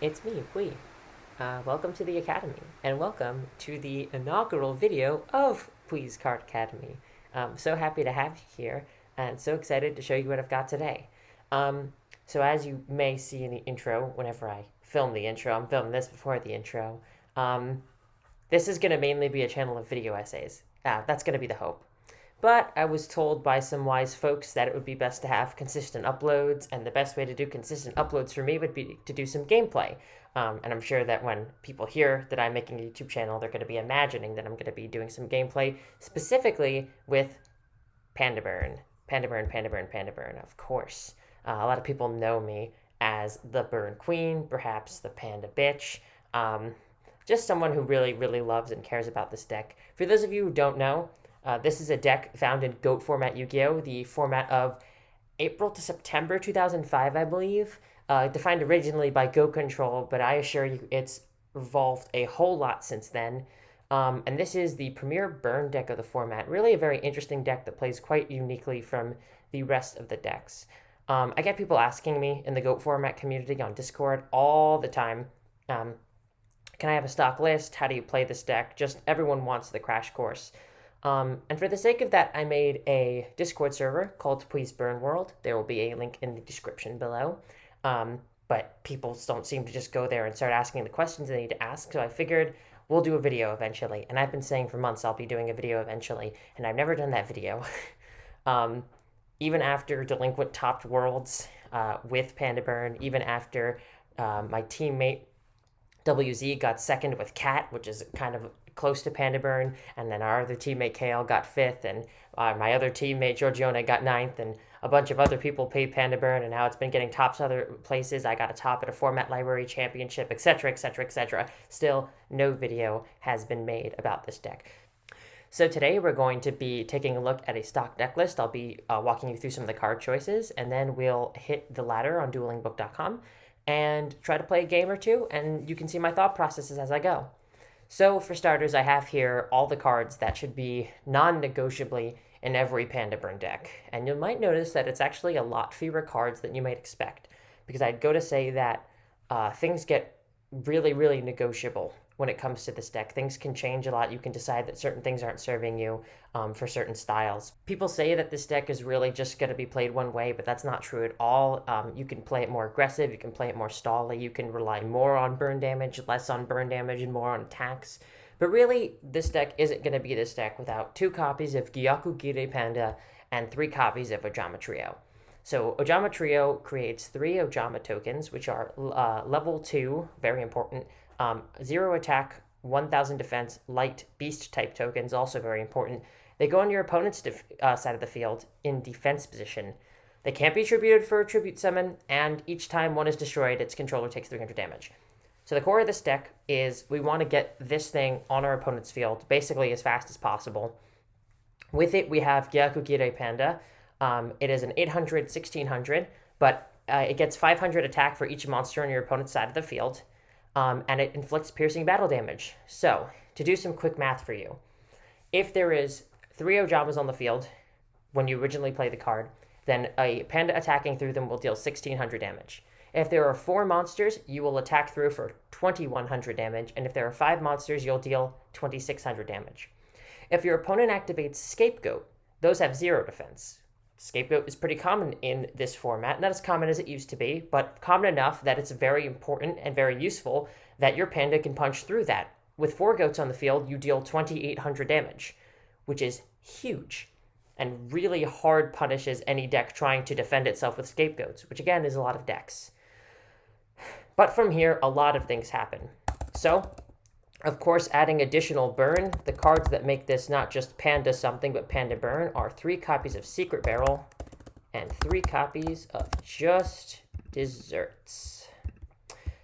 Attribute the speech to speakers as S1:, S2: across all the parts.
S1: It's me, Pui. Welcome to the Academy, and welcome to the inaugural video of Pui's Card Academy. I'm so happy to have you here, and so excited to show you what I've got today. So as you may see in the intro, whenever I film the intro, I'm filming this before the intro. Um, this is going to mainly be a channel of video essays. That's going to be the hope. But I was told by some wise folks that it would be best to have consistent uploads, and the best way to do consistent uploads for me would be to do some gameplay. And I'm sure that when people hear that I'm making a YouTube channel, they're going to be imagining that I'm going to be doing some gameplay specifically with Panda Burn. Panda Burn, Panda Burn, Panda Burn, of course. A lot of people know me as the Burn Queen, perhaps the Panda Bitch. Just someone who really, really loves and cares about this deck. For those of you who don't know, this is a deck found in GOAT format Yu-Gi-Oh!, the format of April to September 2005, I believe, defined originally by GOAT Control, but I assure you it's evolved a whole lot since then. And this is the premier burn deck of the format. Really a very interesting deck that plays quite uniquely from the rest of the decks. I get people asking me in the GOAT format community on Discord all the time, can I have a stock list? How do you play this deck? Just everyone wants the crash course. And for the sake of that, I made a Discord server called Please Burn World. There will be a link in the description below. But people don't seem to just go there and start asking the questions they need to ask, so I figured we'll do a video eventually. And I've been saying for months I'll be doing a video eventually, and I've never done that video. Even after Delinquent topped Worlds with Panda Burn, even after my teammate WZ got second with Cat, which is kind of close to Panda Burn, and then our other teammate KL got fifth, and my other teammate Georgione got ninth, and a bunch of other people played Panda Burn, and now it's been getting tops other places. I got a top at a format library championship, etc., etc., etc. Still, no video has been made about this deck. So today we're going to be taking a look at a stock deck list. I'll be walking you through some of the card choices, and then we'll hit the ladder on duelingbook.com and try to play a game or two, and you can see my thought processes as I go. So for starters, I have here all the cards that should be non-negotiably in every Panda Burn deck. And you might notice that it's actually a lot fewer cards than you might expect, because I'd go to say that things get really, really negotiable when it comes to this deck. Things can change a lot. You can decide that certain things aren't serving you for certain styles. People say that this deck is really just going to be played one way, but that's not true at all. You can play it more aggressive, you can play it more stally, you can rely more on burn damage, less on burn damage, and more on attacks. But really, this deck isn't going to be this deck without 2 copies of Gyakugire Panda and 3 copies of Ojama Trio. So Ojama Trio creates 3 Ojama tokens, which are level 2, very important, 0 attack, 1000 defense, light beast type tokens, also very important. They go on your opponent's side of the field in defense position. They can't be tributed for a tribute summon, and each time one is destroyed, its controller takes 300 damage. So the core of this deck is we want to get this thing on our opponent's field basically as fast as possible. With it, we have Gyakugire Panda. It is an 800, 1600, but it gets 500 attack for each monster on your opponent's side of the field. And it inflicts piercing battle damage. So, to do some quick math for you, if there is 3 Ojamas on the field when you originally play the card, then a Panda attacking through them will deal 1600 damage. If there are 4 monsters, you will attack through for 2100 damage, and if there are 5 monsters, you'll deal 2600 damage. If your opponent activates Scapegoat, those have 0 defense. Scapegoat is pretty common in this format, not as common as it used to be, but common enough that it's very important and very useful that your Panda can punch through that. With 4 goats on the field, you deal 2800 damage, which is huge, and really hard punishes any deck trying to defend itself with Scapegoats, which again is a lot of decks. But from here, a lot of things happen. So, of course, adding additional burn, the cards that make this not just Panda something, but Panda Burn are 3 copies of Secret Barrel and 3 copies of Just Desserts.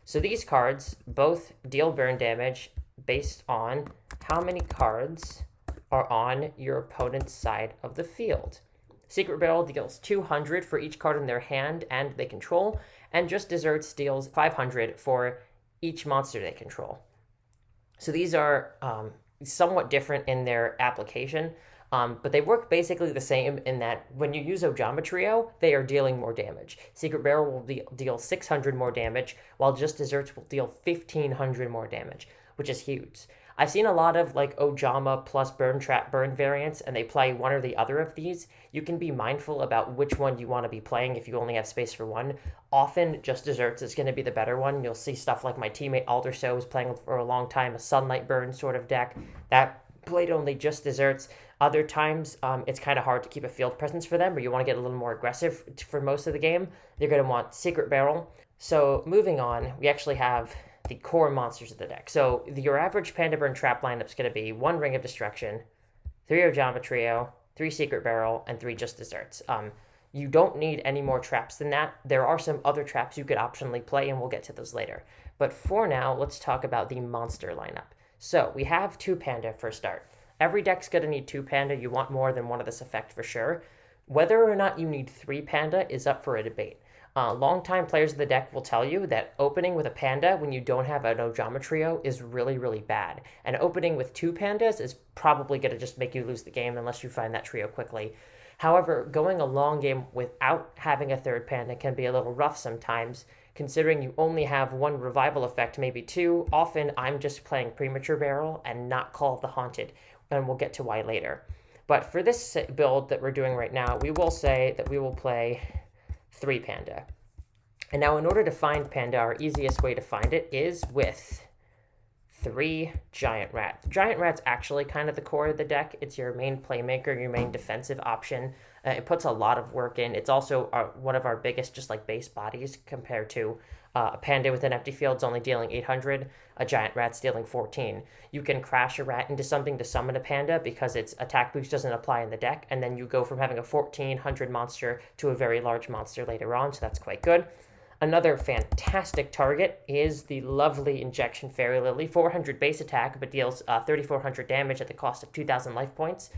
S1: So these cards both deal burn damage based on how many cards are on your opponent's side of the field. Secret Barrel deals 200 for each card in their hand and they control, and Just Desserts deals 500 for each monster they control. So these are somewhat different in their application. But they work basically the same in that when you use Ojama Trio, they are dealing more damage. Secret Barrel will deal 600 more damage, while Just Desserts will deal 1500 more damage, which is huge. I've seen a lot of like Ojama plus Burn Trap Burn variants, and they play one or the other of these. You can be mindful about which one you want to be playing if you only have space for one. Often, Just Desserts is going to be the better one. You'll see stuff like my teammate Alderso was playing for a long time, a Sunlight Burn sort of deck that played only Just Desserts. Other times, it's kind of hard to keep a field presence for them, or you want to get a little more aggressive for most of the game. You're going to want Secret Barrel. So moving on, we actually have the core monsters of the deck. So your average Panda Burn Trap lineup is going to be 1 Ring of Destruction, 3 Ojama Trio, 3 Secret Barrel, and 3 Just Desserts. You don't need any more traps than that. There are some other traps you could optionally play, and we'll get to those later. But for now, let's talk about the monster lineup. So we have 2 Panda for a start. Every deck's going to need 2 Panda. You want more than one of this effect for sure. Whether or not you need 3 Panda is up for a debate. Longtime players of the deck will tell you that opening with a Panda when you don't have an Ojama Trio is really, really bad. And opening with 2 Pandas is probably going to just make you lose the game unless you find that trio quickly. However, going a long game without having a 3rd Panda can be a little rough sometimes. Considering you only have 1 revival effect, maybe 2, often I'm just playing Premature Barrel and not Call of the Haunted, and we'll get to why later. But for this build that we're doing right now, we will say that we will play 3 Panda. And now in order to find Panda, our easiest way to find it is with 3 Giant Rat. The Giant Rat's actually kind of the core of the deck. It's your main playmaker, your main defensive option. It puts a lot of work in. It's also one of our biggest just like base bodies compared to a Panda with an empty field's only dealing 800, a Giant Rat's dealing 14. You can crash a rat into something to summon a Panda because its attack boost doesn't apply in the deck, and then you go from having a 1400 monster to a very large monster later on, so that's quite good. Another fantastic target is the lovely Injection Fairy Lily, 400 base attack, but deals 3,400 damage at the cost of 2,000 life points.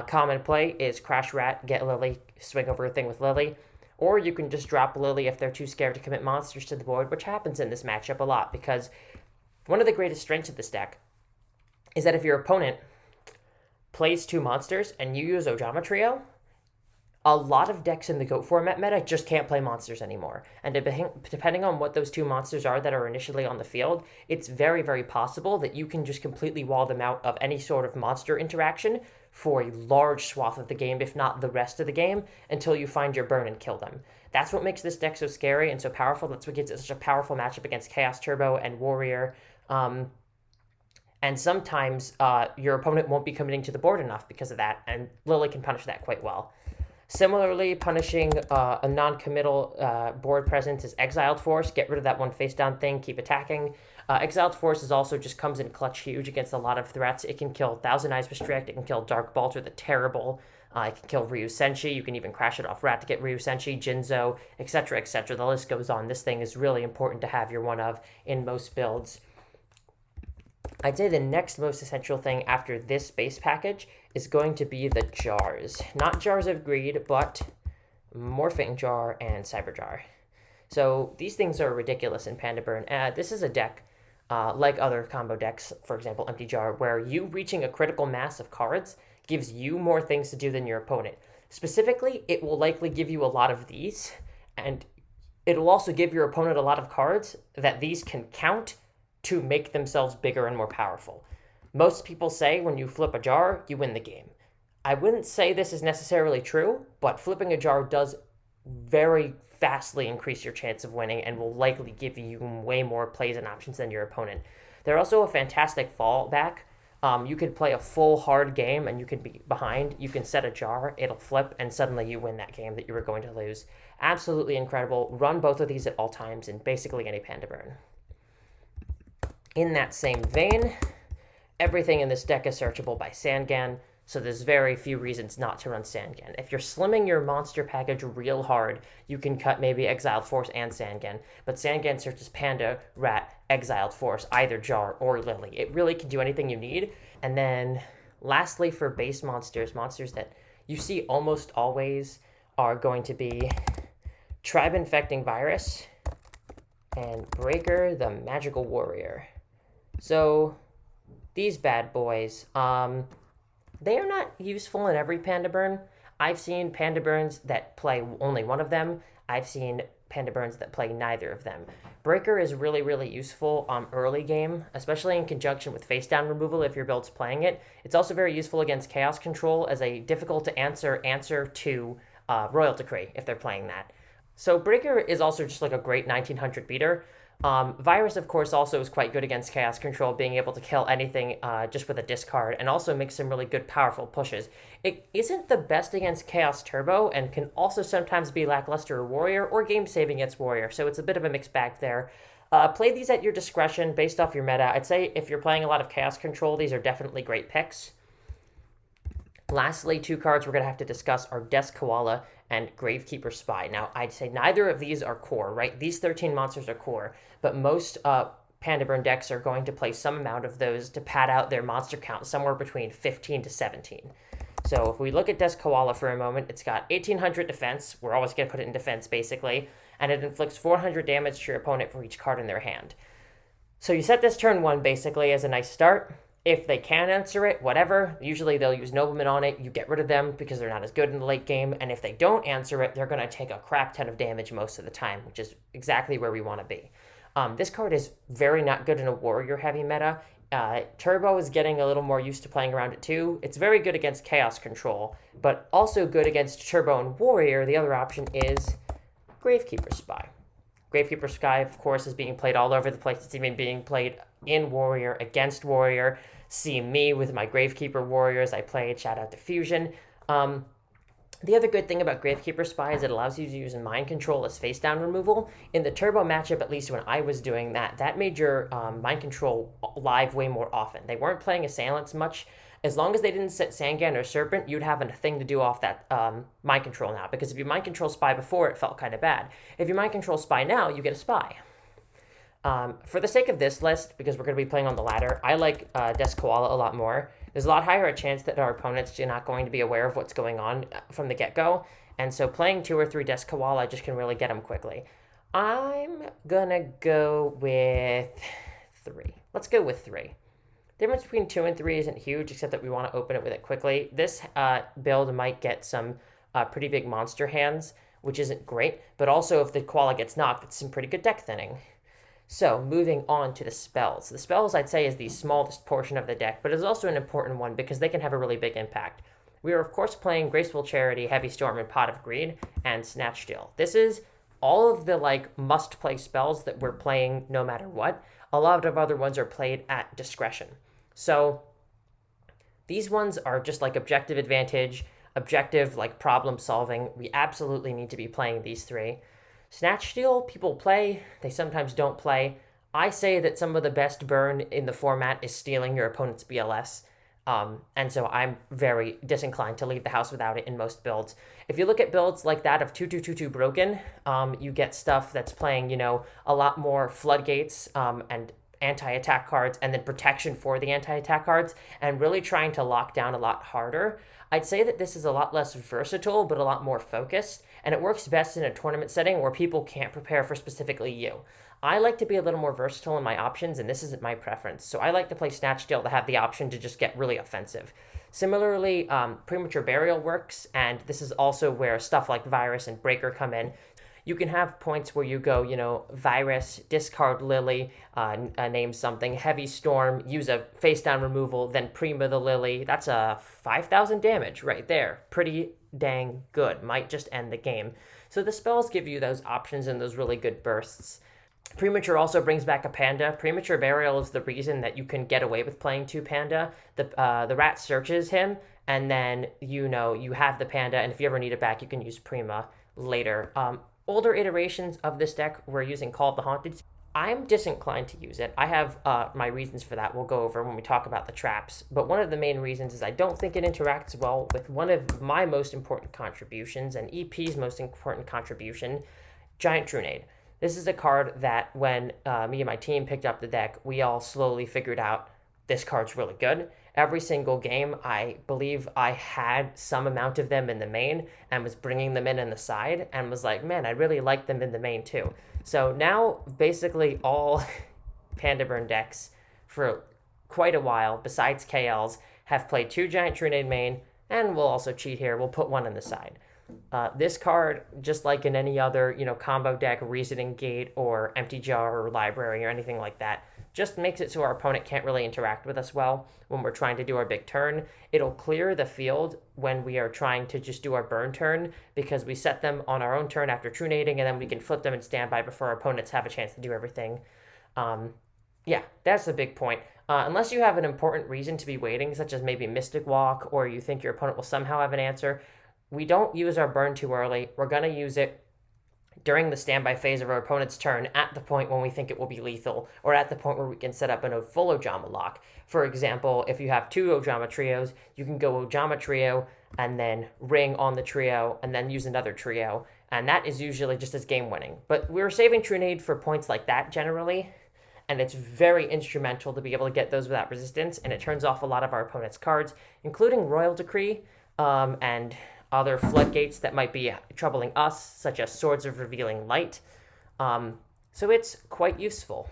S1: Common play is Crash Rat, get Lily, swing over a thing with Lily. Or you can just drop Lily if they're too scared to commit monsters to the board, which happens in this matchup a lot, because one of the greatest strengths of this deck is that if your opponent plays 2 monsters and you use Ojama Trio, a lot of decks in the GOAT format meta just can't play monsters anymore. And depending on what those 2 monsters are that are initially on the field, it's very, very possible that you can just completely wall them out of any sort of monster interaction for a large swath of the game, if not the rest of the game, until you find your burn and kill them. That's what makes this deck so scary and so powerful. That's what gives it such a powerful matchup against Chaos Turbo and Warrior. And sometimes your opponent won't be committing to the board enough because of that, and Lily can punish that quite well. Similarly, punishing a non-committal board presence is Exiled Force. Get rid of that one face-down thing, keep attacking. Exiled Force also just comes in clutch huge against a lot of threats. It can kill Thousand Eyes Restrict, it can kill Dark Balter the Terrible, it can kill Ryu Senshi, you can even crash it off Rat to get Ryu Senshi, Jinzo, etc., etc. The list goes on. This thing is really important to have your one of in most builds. I'd say the next most essential thing after this base package is going to be the jars. Not Jars of Greed, but Morphing Jar and Cyber Jar. So these things are ridiculous in Panda Burn. This is a deck, like other combo decks, for example, Empty Jar, where you reaching a critical mass of cards gives you more things to do than your opponent. Specifically, it will likely give you a lot of these, and it'll also give your opponent a lot of cards that these can count to make themselves bigger and more powerful. Most people say when you flip a jar, you win the game. I wouldn't say this is necessarily true, but flipping a jar does very vastly increase your chance of winning and will likely give you way more plays and options than your opponent. They're also a fantastic fallback. You could play a full hard game and you can be behind. You can set a jar, it'll flip, and suddenly you win that game that you were going to lose. Absolutely incredible. Run both of these at all times in basically any Panda Burn. In that same vein, everything in this deck is searchable by Sangan, so there's very few reasons not to run Sangan. If you're slimming your monster package real hard, you can cut maybe Exiled Force and Sangan, but Sangan searches Panda, Rat, Exiled Force, either Jar or Lily. It really can do anything you need. And then lastly, for base monsters, monsters that you see almost always are going to be Tribe Infecting Virus and Breaker the Magical Warrior. So these bad boys, They are not useful in every Panda burn. I've seen Panda burns that play only one of them. I've seen Panda burns that play neither of them. Breaker is really, really useful early game, especially in conjunction with face down removal if your build's playing it. It's also very useful against chaos control as a difficult to answer to Royal Decree if they're playing that. So Breaker is also just like a great 1900 beater. Virus, of course, also is quite good against chaos control, being able to kill anything just with a discard, and also makes some really good, powerful pushes. It isn't the best against Chaos Turbo, and can also sometimes be lackluster Warrior or game saving against Warrior, so it's a bit of a mixed bag there. Play these at your discretion based off your meta. I'd say if you're playing a lot of chaos control, these are definitely great picks. Lastly, two cards we're going to have to discuss are Desk Koala and Gravekeeper Spy. Now, I'd say neither of these are core, right? These 13 monsters are core, but most Panda Burn decks are going to play some amount of those to pad out their monster count somewhere between 15 to 17. So if we look at Desk Koala for a moment, it's got 1800 defense. We're always going to put it in defense, basically, and it inflicts 400 damage to your opponent for each card in their hand. So you set this turn 1, basically, as a nice start. If they can answer it, whatever. Usually they'll use Nobleman on it. You get rid of them because they're not as good in the late game. And if they don't answer it, they're going to take a crap ton of damage most of the time, which is exactly where we want to be. This card is very not good in a warrior-heavy meta. Turbo is getting a little more used to playing around it too. It's very good against chaos control, but also good against Turbo and Warrior. The other option is Gravekeeper Spy. Gravekeeper Spy, of course, is being played all over the place. It's even being played in Warrior, against Warrior. See me with my Gravekeeper Warriors I played. Shout out to Fusion. The other good thing about Gravekeeper Spy is it allows you to use Mind Control as face down removal. In the Turbo matchup, at least when I was doing that, that made your Mind Control live way more often. They weren't playing Assailants much. As long as they didn't set Sangan or Serpent, you'd have a thing to do off that Mind Control now. Because if you Mind Control Spy before, it felt kind of bad. If you Mind Control Spy now, you get a Spy. For the sake of this list, because we're going to be playing on the ladder, I like Desk Koala a lot more. There's a lot higher a chance that our opponents are not going to be aware of what's going on from the get-go. And so playing 2 or 3 Desk Koala just can really get them quickly. I'm going to go with 3. Let's go with 3. The difference between 2 and 3 isn't huge, except that we want to open it with it quickly. This build might get some pretty big monster hands, which isn't great. But also, if the Koala gets knocked, it's some pretty good deck thinning. So, moving on to the spells. The spells, I'd say, is the smallest portion of the deck, but it's also an important one because they can have a really big impact. We are, of course, playing Graceful Charity, Heavy Storm, and Pot of Greed, and Snatch Steal. This is all of the, must-play spells that we're playing no matter what. A lot of other ones are played at discretion. So, these ones are just, objective advantage, objective, problem-solving. We absolutely need to be playing these 3. Snatch Steal, people play, they sometimes don't play. I say that some of the best burn in the format is stealing your opponent's BLS, and so I'm very disinclined to leave the house without it in most builds. If you look at builds like that of 2-2-2-2 Broken, you get stuff that's playing, a lot more floodgates and anti-attack cards, and then protection for the anti-attack cards, and really trying to lock down a lot harder. I'd say that this is a lot less versatile, but a lot more focused, and it works best in a tournament setting where people can't prepare for specifically you. I like to be a little more versatile in my options, and this isn't my preference, so I like to play Snatch Steal to have the option to just get really offensive. Similarly, Premature Burial works, and this is also where stuff like Virus and Breaker come in. You can have points where you go, Virus, discard Lily, name something, Heavy Storm, use a face down removal, then Prima the Lily. That's a 5,000 damage right there. Pretty dang good. Might just end the game. So the spells give you those options and those really good bursts. Premature also brings back a Panda. Premature Burial is the reason that you can get away with playing 2 Panda. The rat searches him, and then you have the Panda, and if you ever need it back, you can use Prima later. Older iterations of this deck, we're using Call of the Haunted. I'm disinclined to use it. I have my reasons for that we'll go over when we talk about the traps. But one of the main reasons is I don't think it interacts well with one of my most important contributions, and EP's most important contribution, Giant Trunade. This is a card that when me and my team picked up the deck, we all slowly figured out this card's really good. Every single game, I believe I had some amount of them in the main and was bringing them in the side and was like, man, I really like them in the main too. So now basically all Panda Burn decks for quite a while, besides KL's, have played 2 Giant Trunade main, and we'll also cheat here. We'll put 1 on the side. This card, just like in any other, combo deck, Reasoning Gate or Empty Jar or Library or anything like that, just makes it so our opponent can't really interact with us well when we're trying to do our big turn. It'll clear the field when we are trying to just do our burn turn because we set them on our own turn after Trunading, and then we can flip them and standby before our opponents have a chance to do everything. Yeah, that's a big point. Unless you have an important reason to be waiting, such as maybe Mystic Walk, or you think your opponent will somehow have an answer, we don't use our burn too early. We're going to use it during the standby phase of our opponent's turn at the point when we think it will be lethal, or at the point where we can set up a full Ojama lock. For example, if you have 2 Ojama trios, you can go Ojama trio and then ring on the trio and then use another trio, and that is usually just as game winning. But we're saving Trunade for points like that generally, and it's very instrumental to be able to get those without resistance, and it turns off a lot of our opponent's cards, including Royal Decree and other floodgates that might be troubling us, such as Swords of Revealing Light. So it's quite useful.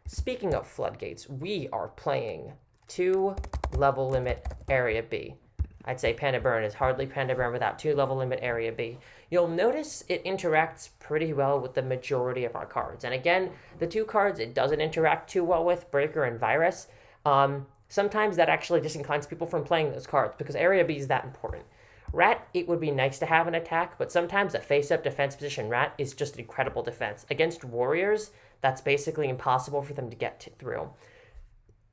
S1: Speaking of floodgates, we are playing 2 level limit Area B. I'd say Panda Burn is hardly Panda Burn without 2 level limit Area B. You'll notice it interacts pretty well with the majority of our cards. And again, the 2 cards it doesn't interact too well with, Breaker and Virus. Sometimes that actually disinclines people from playing those cards because Area B is that important. Rat, it would be nice to have an attack, but sometimes a face-up defense position Rat is just incredible defense. Against Warriors, that's basically impossible for them to get through.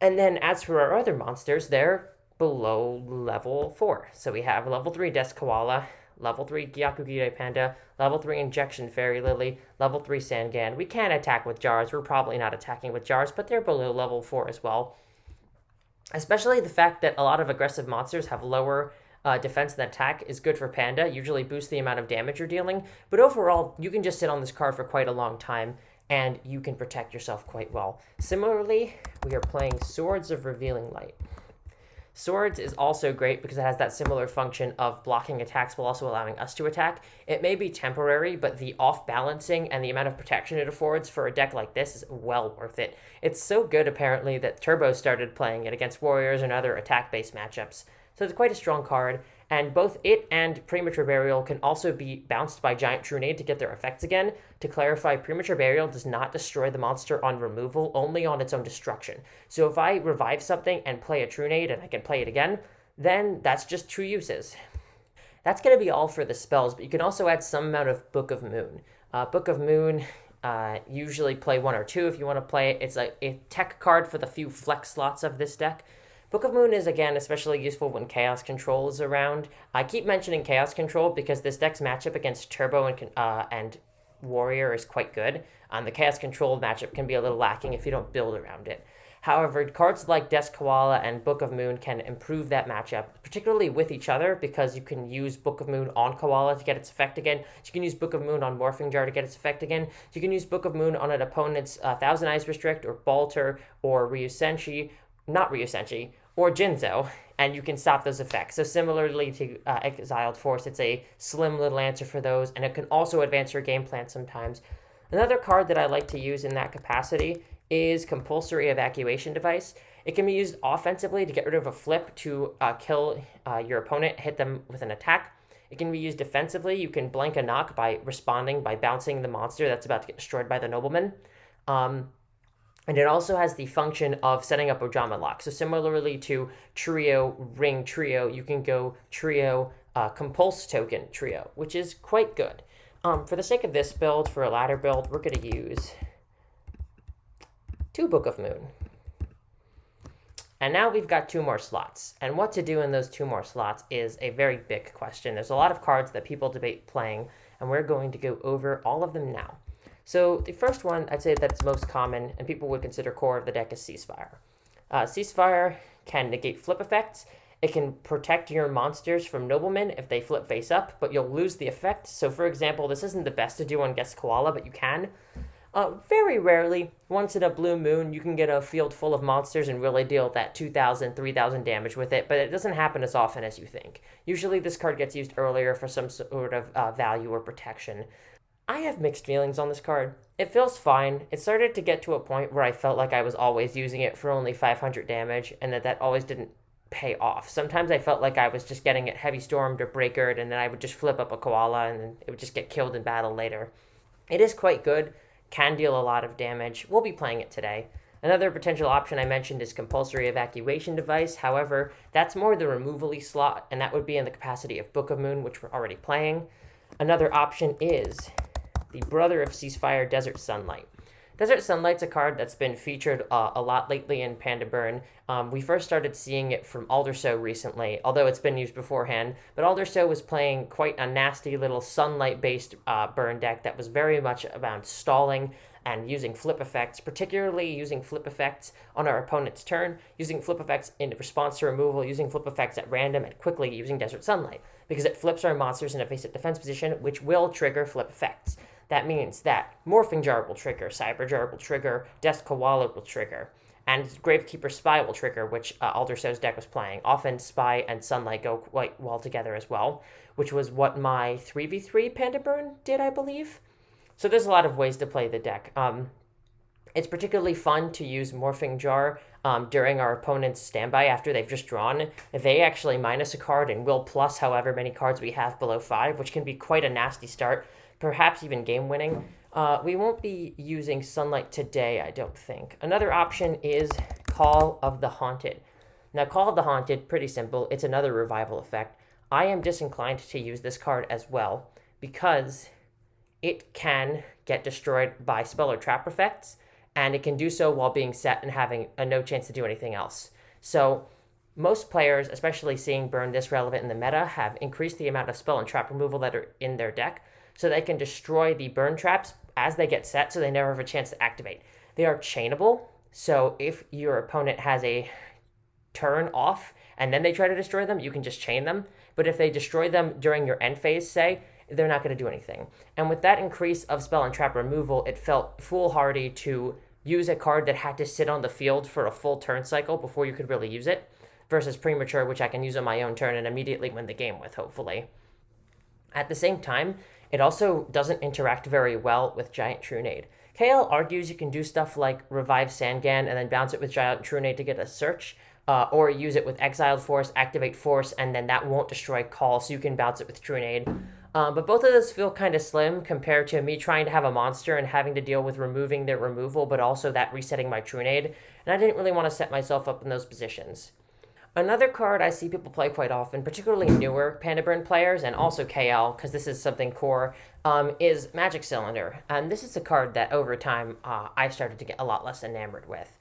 S1: And then as for our other monsters, they're below level 4. So we have level 3 Desk Koala, level 3 Gyakugire Panda, level 3 Injection Fairy Lily, level 3 Sangan. We can attack with jars. We're probably not attacking with jars, but they're below level 4 as well. Especially the fact that a lot of aggressive monsters have lower defense and attack is good for Panda, usually boosts the amount of damage you're dealing, but overall, you can just sit on this card for quite a long time, and you can protect yourself quite well. Similarly, we are playing Swords of Revealing Light. Swords is also great because it has that similar function of blocking attacks while also allowing us to attack. It may be temporary, but the off-balancing and the amount of protection it affords for a deck like this is well worth it. It's so good, apparently, that Turbo started playing it against Warriors and other attack-based matchups. So it's quite a strong card, and both it and Premature Burial can also be bounced by Giant Trunade to get their effects again. To clarify, Premature Burial does not destroy the monster on removal, only on its own destruction. So if I revive something and play a Trunade and I can play it again, then that's just 2 uses. That's going to be all for the spells, but you can also add some amount of Book of Moon. Book of Moon, usually play 1 or 2 if you want to play it. It's a tech card for the few flex slots of this deck. Book of Moon is, again, especially useful when Chaos Control is around. I keep mentioning Chaos Control because this deck's matchup against Turbo and Warrior is quite good. The Chaos Control matchup can be a little lacking if you don't build around it. However, cards like Desk Koala and Book of Moon can improve that matchup, particularly with each other, because you can use Book of Moon on Koala to get its effect again. You can use Book of Moon on Morphing Jar to get its effect again. You can use Book of Moon on an opponent's Thousand Eyes Restrict or Balter or Ryusenshi, not Ryusenshi, or Jinzo, and you can stop those effects. So similarly to Exiled Force, it's a slim little answer for those, and it can also advance your game plan sometimes. Another card that I like to use in that capacity is Compulsory Evacuation Device. It can be used offensively to get rid of a flip to kill your opponent, hit them with an attack. It can be used defensively. You can blank a knock by responding by bouncing the monster that's about to get destroyed by the nobleman. And it also has the function of setting up Ojama lock. So similarly to Trio, Ring Trio, you can go Trio, Compulse Token Trio, which is quite good. For the sake of this build, for a ladder build, we're going to use 2 Book of Moon. And now we've got 2 more slots. And what to do in those 2 more slots is a very big question. There's a lot of cards that people debate playing, and we're going to go over all of them now. So the first one, I'd say that's most common, and people would consider core of the deck, is Ceasefire. Ceasefire can negate flip effects. It can protect your monsters from noblemen if they flip face up, but you'll lose the effect. So for example, this isn't the best to do on Guest Koala, but you can. Very rarely, once in a blue moon, you can get a field full of monsters and really deal that 2,000, 3,000 damage with it, but it doesn't happen as often as you think. Usually this card gets used earlier for some sort of value or protection. I have mixed feelings on this card. It feels fine. It started to get to a point where I felt like I was always using it for only 500 damage, and that always didn't pay off. Sometimes I felt like I was just getting it heavy stormed or breakered, and then I would just flip up a koala and then it would just get killed in battle later. It is quite good, can deal a lot of damage. We'll be playing it today. Another potential option I mentioned is compulsory evacuation device. However, that's more the removal-y slot, and that would be in the capacity of Book of Moon, which we're already playing. Another option is the Brother of Ceasefire, Desert Sunlight. Desert Sunlight's a card that's been featured a lot lately in Panda Burn. We first started seeing it from Alderso recently, although it's been used beforehand. But Alderso was playing quite a nasty little sunlight-based burn deck that was very much about stalling and using flip effects, particularly using flip effects on our opponent's turn, using flip effects in response to removal, using flip effects at random and quickly using Desert Sunlight, because it flips our monsters in a face-up defense position, which will trigger flip effects. That means that Morphing Jar will trigger, Cyber Jar will trigger, Death Koala will trigger, and Gravekeeper Spy will trigger, which Alderso's deck was playing. Often Spy and Sunlight go quite well together as well, which was what my 3v3 Panda Burn did, I believe. So there's a lot of ways to play the deck. It's particularly fun to use Morphing Jar during our opponent's standby after they've just drawn. They actually minus a card and will plus however many cards we have below 5, which can be quite a nasty start, perhaps even game-winning. We won't be using Sunlight today, I don't think. Another option is Call of the Haunted. Now, Call of the Haunted, pretty simple. It's another revival effect. I am disinclined to use this card as well because it can get destroyed by spell or trap effects, and it can do so while being set and having no chance to do anything else. So most players, especially seeing Burn this relevant in the meta, have increased the amount of spell and trap removal that are in their deck so they can destroy the burn traps as they get set so they never have a chance to activate. They are chainable, so if your opponent has a turn off and then they try to destroy them, you can just chain them. But if they destroy them during your end phase, say, they're not going to do anything. And with that increase of spell and trap removal, it felt foolhardy to use a card that had to sit on the field for a full turn cycle before you could really use it, versus Premature, which I can use on my own turn and immediately win the game with, hopefully. At the same time, it also doesn't interact very well with Giant Trunade. KL argues you can do stuff like Revive Sangan and then bounce it with Giant Trunade to get a search, or use it with Exiled Force, activate Force, and then that won't destroy Call, so you can bounce it with Trunade. But both of those feel kind of slim compared to me trying to have a monster and having to deal with removing their removal, but also that resetting my Trunade, and I didn't really want to set myself up in those positions. Another card I see people play quite often, particularly newer Panda Burn players, and also KL, because this is something core, is Magic Cylinder. And this is a card that over time I started to get a lot less enamored with.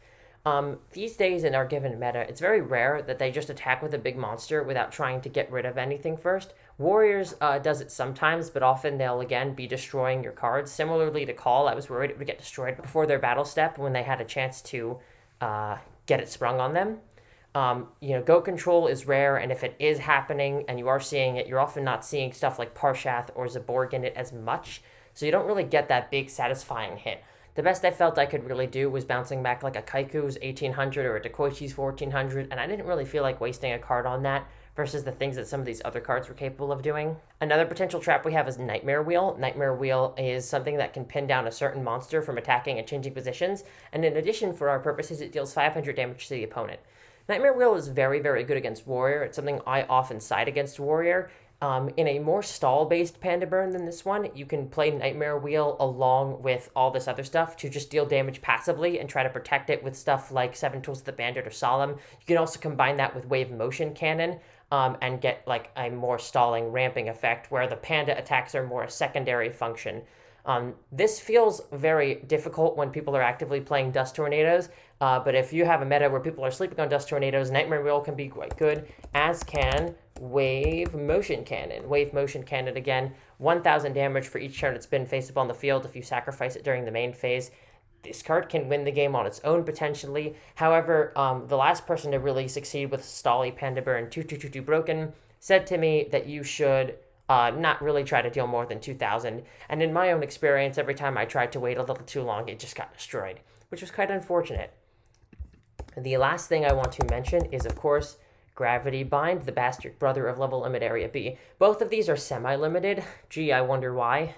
S1: These days in our given meta, it's very rare that they just attack with a big monster without trying to get rid of anything first. Warriors does it sometimes, but often they'll again be destroying your cards. Similarly to Call, I was worried it would get destroyed before their battle step when they had a chance to get it sprung on them. Go Control is rare, and if it is happening and you are seeing it, you're often not seeing stuff like Parshath or Zaborg in it as much, so you don't really get that big satisfying hit. The best I felt I could really do was bouncing back like a Kaiku's 1800 or a Dekoichi's 1400, and I didn't really feel like wasting a card on that versus the things that some of these other cards were capable of doing. Another potential trap we have is Nightmare Wheel. Nightmare Wheel is something that can pin down a certain monster from attacking and changing positions, and in addition, for our purposes, it deals 500 damage to the opponent. Nightmare Wheel is very, very good against Warrior. It's something I often side against Warrior. In a more stall-based Panda Burn than this one, you can play Nightmare Wheel along with all this other stuff to just deal damage passively and try to protect it with stuff like Seven Tools of the Bandit or Solemn. You can also combine that with Wave Motion Cannon and get like a more stalling ramping effect where the Panda attacks are more a secondary function. This feels very difficult when people are actively playing Dust Tornadoes, but if you have a meta where people are sleeping on Dust Tornadoes, Nightmare Wheel can be quite good, as can Wave Motion Cannon. Wave Motion Cannon, again, 1,000 damage for each turn it's been face up on the field if you sacrifice it during the main phase. This card can win the game on its own, potentially. However, the last person to really succeed with Stally Panda Burn 2222 Broken said to me that you should not really try to deal more than 2,000. And in my own experience, every time I tried to wait a little too long, it just got destroyed, which was quite unfortunate. The last thing I want to mention is, of course, Gravity Bind, the bastard brother of Level Limit Area B. Both of these are semi-limited. Gee, I wonder why.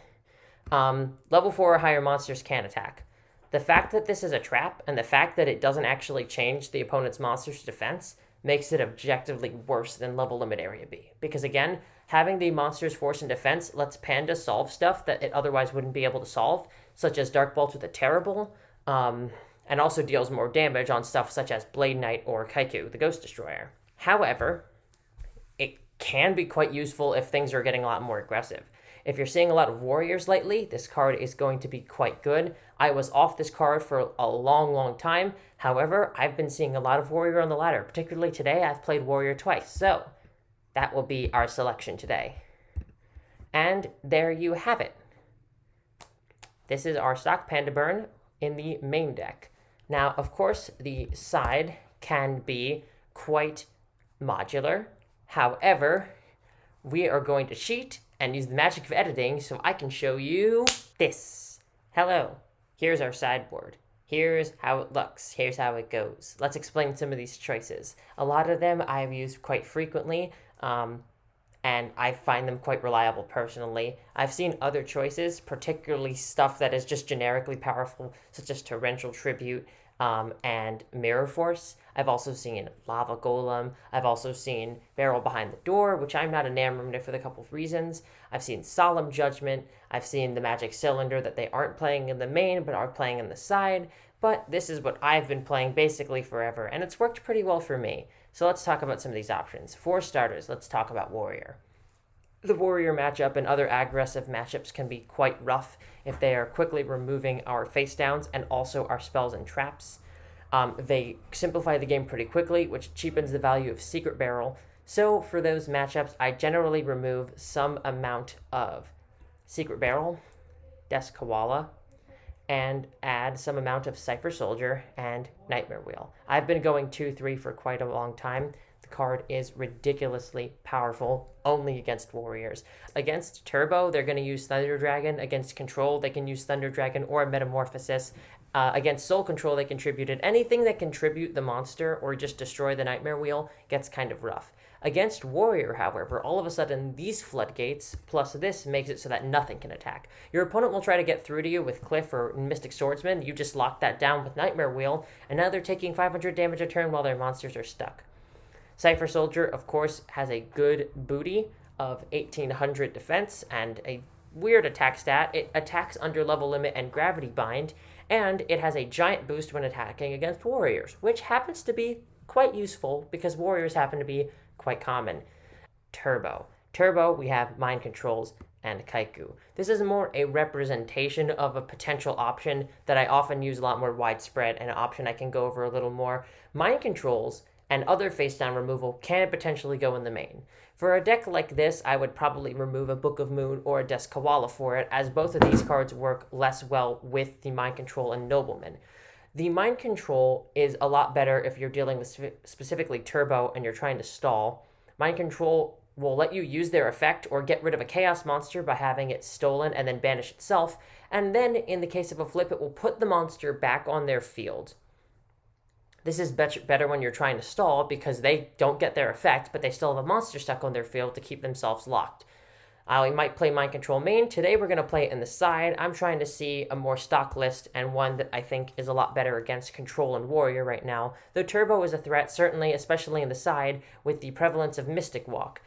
S1: Level 4 or higher monsters can attack. The fact that this is a trap, and the fact that it doesn't actually change the opponent's monster's defense, makes it objectively worse than level limit area B. Because again, having the monsters force in defense lets Panda solve stuff that it otherwise wouldn't be able to solve, such as Dark Bolts with a Terrible, and also deals more damage on stuff such as Blade Knight or Kaiku, the Ghost Destroyer. However, it can be quite useful if things are getting a lot more aggressive. If you're seeing a lot of warriors lately, this card is going to be quite good. I was off this card for a long time. However, I've been seeing a lot of warrior on the ladder. Particularly today, I've played warrior twice. So that will be our selection today. And there you have it. This is our stock Panda burn in the main deck. Now, of course, the side can be quite modular. However, we are going to cheat and use the magic of editing so I can show you this. Hello, here's our sideboard. Here's how it looks. Here's how it goes. Let's explain some of these choices. A lot of them I've used quite frequently, and I find them quite reliable personally. I've seen other choices, particularly stuff that is just generically powerful, such as Torrential Tribute, and Mirror Force. I've also seen Lava Golem. I've also seen Barrel Behind the Door, which I'm not enamored with for a couple of reasons. I've seen Solemn Judgment. I've seen the Magic Cylinder that they aren't playing in the main, but are playing in the side. But this is what I've been playing basically forever, and it's worked pretty well for me. So let's talk about some of these options. For starters, let's talk about Warrior. The Warrior matchup and other aggressive matchups can be quite rough if they are quickly removing our face downs and also our spells and traps. They simplify the game pretty quickly, which cheapens the value of Secret Barrel. So for those matchups, I generally remove some amount of Secret Barrel, Desk Koala, and add some amount of Cypher Soldier and Nightmare Wheel. I've been going 2-3 for quite a long time. The card is ridiculously powerful only against warriors. Against Turbo, they're going to use Thunder Dragon. Against Control, they can use Thunder Dragon or Metamorphosis. Against Soul Control, they contributed. Anything that contribute the monster or just destroy the Nightmare Wheel gets kind of rough. Against Warrior, however, all of a sudden these floodgates plus this makes it so that nothing can attack. Your opponent will try to get through to you with Cliff or Mystic Swordsman. You just lock that down with Nightmare Wheel, and now they're taking 500 damage a turn while their monsters are stuck. Cypher Soldier, of course, has a good booty of 1800 defense and a weird attack stat. It attacks under level limit and gravity bind, and it has a giant boost when attacking against warriors, which happens to be quite useful because warriors happen to be quite common. Turbo, we have Mind Controls and Kaiku. This is more a representation of a potential option that I often use a lot more widespread, and an option I can go over a little more. Mind Controls and other face down removal can potentially go in the main. For a deck like this, I would probably remove a Book of Moon or a Desk Koala for it, as both of these cards work less well with the Mind Control and Nobleman. The Mind Control is a lot better if you're dealing with specifically Turbo and you're trying to stall. Mind Control will let you use their effect or get rid of a Chaos monster by having it stolen and then banish itself, and then in the case of a flip, it will put the monster back on their field. This is better when you're trying to stall because they don't get their effect, but they still have a monster stuck on their field to keep themselves locked. I might play Mind Control main. Today we're going to play it in the side. I'm trying to see a more stock list and one that I think is a lot better against Control and Warrior right now. Though Turbo is a threat, certainly, especially in the side, with the prevalence of Mystic Walk.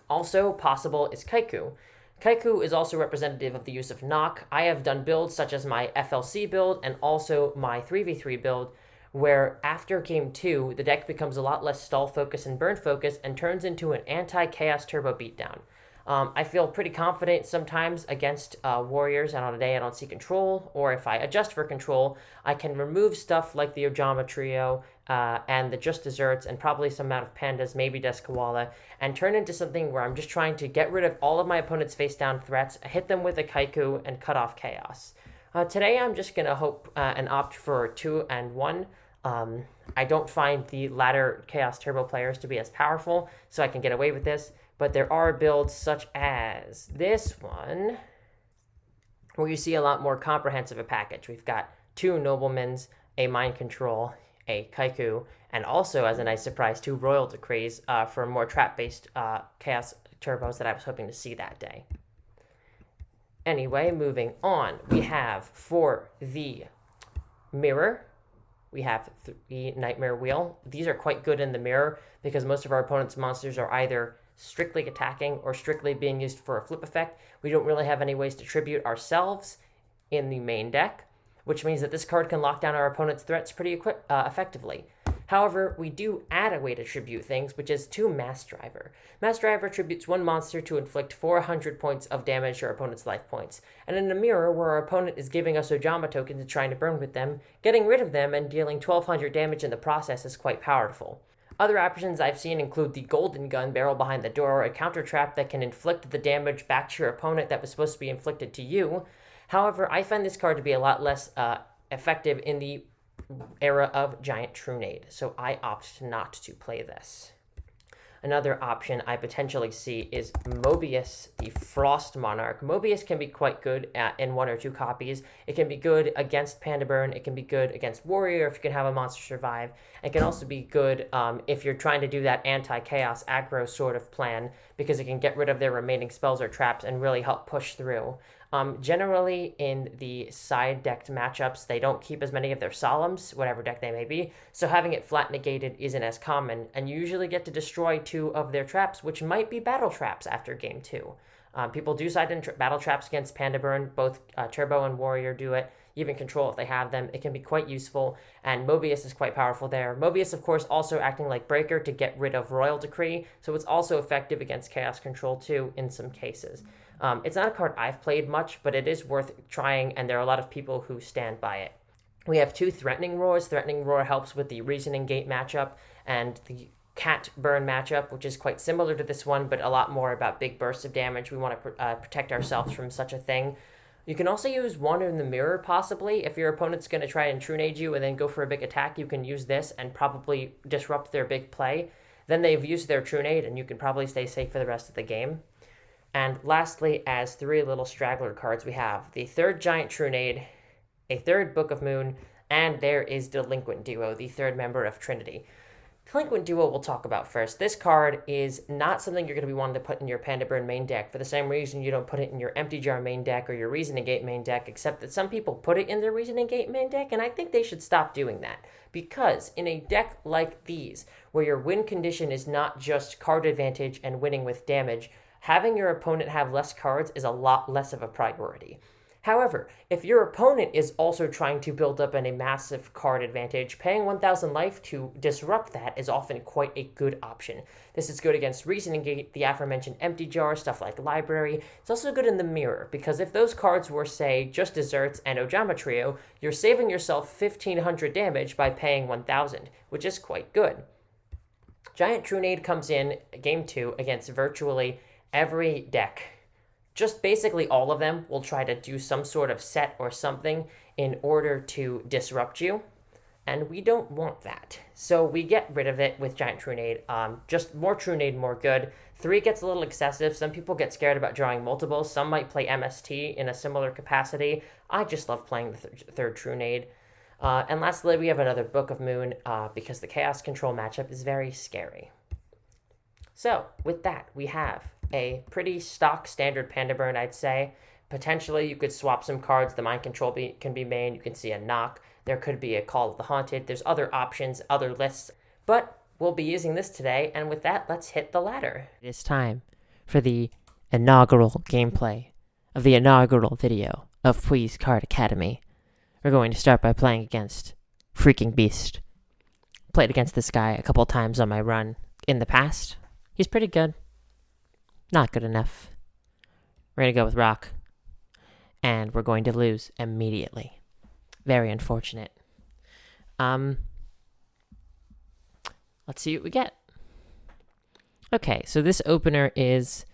S1: Also possible is Kaiku. Kaiku is also representative of the use of Knock. I have done builds such as my FLC build and also my 3v3 build, where after game 2, the deck becomes a lot less stall focus and burn focus and turns into an anti-chaos turbo beatdown. I feel pretty confident sometimes against warriors, and on a day I don't see control, or if I adjust for control, I can remove stuff like the Ojama Trio and the Just Desserts and probably some amount of Pandas, maybe Desk Koala, and turn into something where I'm just trying to get rid of all of my opponent's face-down threats, hit them with a Kaiku, and cut off chaos. Today I'm just going to hope and opt for 2 and 1. I don't find the latter Chaos Turbo players to be as powerful, so I can get away with this. But there are builds such as this one, where you see a lot more comprehensive a package. We've got 2 Noblemans, a Mind Control, a Kaiku, and also, as a nice surprise, 2 Royal Decrees for more trap-based Chaos Turbos that I was hoping to see that day. Anyway, moving on, we have for the Mirror, we have 3 Nightmare Wheel. These are quite good in the mirror because most of our opponent's monsters are either strictly attacking or strictly being used for a flip effect. We don't really have any ways to tribute ourselves in the main deck, which means that this card can lock down our opponent's threats pretty effectively. However, we do add a way to tribute things, which is 2 Mass Driver. Mass Driver tributes 1 monster to inflict 400 points of damage to our opponent's life points. And in a mirror, where our opponent is giving us Ojama tokens and trying to burn with them, getting rid of them and dealing 1200 damage in the process is quite powerful. Other options I've seen include the Golden Gun Barrel Behind the Door, a counter trap that can inflict the damage back to your opponent that was supposed to be inflicted to you. However, I find this card to be a lot less effective in the era of Giant Trunade, so I opt not to play this. Another option I potentially see is Mobius, the Frost Monarch. Mobius can be quite good in 1 or 2 copies. It can be good against Panda Burn. It can be good against Warrior if you can have a monster survive. It can also be good if you're trying to do that anti-chaos aggro sort of plan, because it can get rid of their remaining spells or traps and really help push through. Generally, in the side-decked matchups, they don't keep as many of their Solemns, whatever deck they may be, so having it flat negated isn't as common, and you usually get to destroy 2 of their traps, which might be battle traps after game 2. People do side in battle traps against Panda Burn, both Turbo and Warrior do it, even Control if they have them. It can be quite useful, and Mobius is quite powerful there. Mobius, of course, also acting like Breaker to get rid of Royal Decree, so it's also effective against Chaos Control too in some cases. It's not a card I've played much, but it is worth trying, and there are a lot of people who stand by it. We have 2 Threatening Roars. Threatening Roar helps with the Reasoning Gate matchup and the Cat Burn matchup, which is quite similar to this one, but a lot more about big bursts of damage. We want to protect ourselves from such a thing. You can also use Wander in the Mirror, possibly. If your opponent's going to try and Trunade you and then go for a big attack, you can use this and probably disrupt their big play. Then they've used their Trunade, and you can probably stay safe for the rest of the game. And lastly, as 3 little straggler cards, we have the 3rd Giant Trunade, a 3rd Book of Moon, and there is Delinquent Duo, the 3rd member of Trinity. Delinquent Duo we'll talk about first. This card is not something you're going to be wanting to put in your Panda Burn main deck for the same reason you don't put it in your Empty Jar main deck or your Reasoning Gate main deck, except that some people put it in their Reasoning Gate main deck, and I think they should stop doing that. Because in a deck like these, where your win condition is not just card advantage and winning with damage, having your opponent have less cards is a lot less of a priority. However, if your opponent is also trying to build up a massive card advantage, paying 1,000 life to disrupt that is often quite a good option. This is good against Reasoning Gate, the aforementioned Empty Jar, stuff like Library. It's also good in the Mirror, because if those cards were, say, just Desserts and Ojama Trio, you're saving yourself 1,500 damage by paying 1,000, which is quite good. Giant Trunade comes in Game 2 against virtually every deck. Just basically all of them will try to do some sort of set or something in order to disrupt you, and we don't want that. So we get rid of it with Giant Trunade. Just more Trunade, more good. 3 gets a little excessive. Some people get scared about drawing multiples. Some might play MST in a similar capacity. I just love playing the 3rd Trunade. And lastly, we have another Book of Moon because the Chaos Control matchup is very scary. So, with that, we have a pretty stock standard Panda Burn, I'd say. Potentially, you could swap some cards. The Mind Control can be main. You can see a Knock. There could be a Call of the Haunted. There's other options, other lists. But we'll be using this today, and with that, let's hit the ladder. It is time for the inaugural gameplay of the inaugural video of Please Card Academy. We're going to start by playing against Freaking Beast. Played against this guy a couple times on my run in the past. He's pretty good. Not good enough. We're going to go with Rock. And we're going to lose immediately. Very unfortunate. Let's see what we get. Okay, so this opener is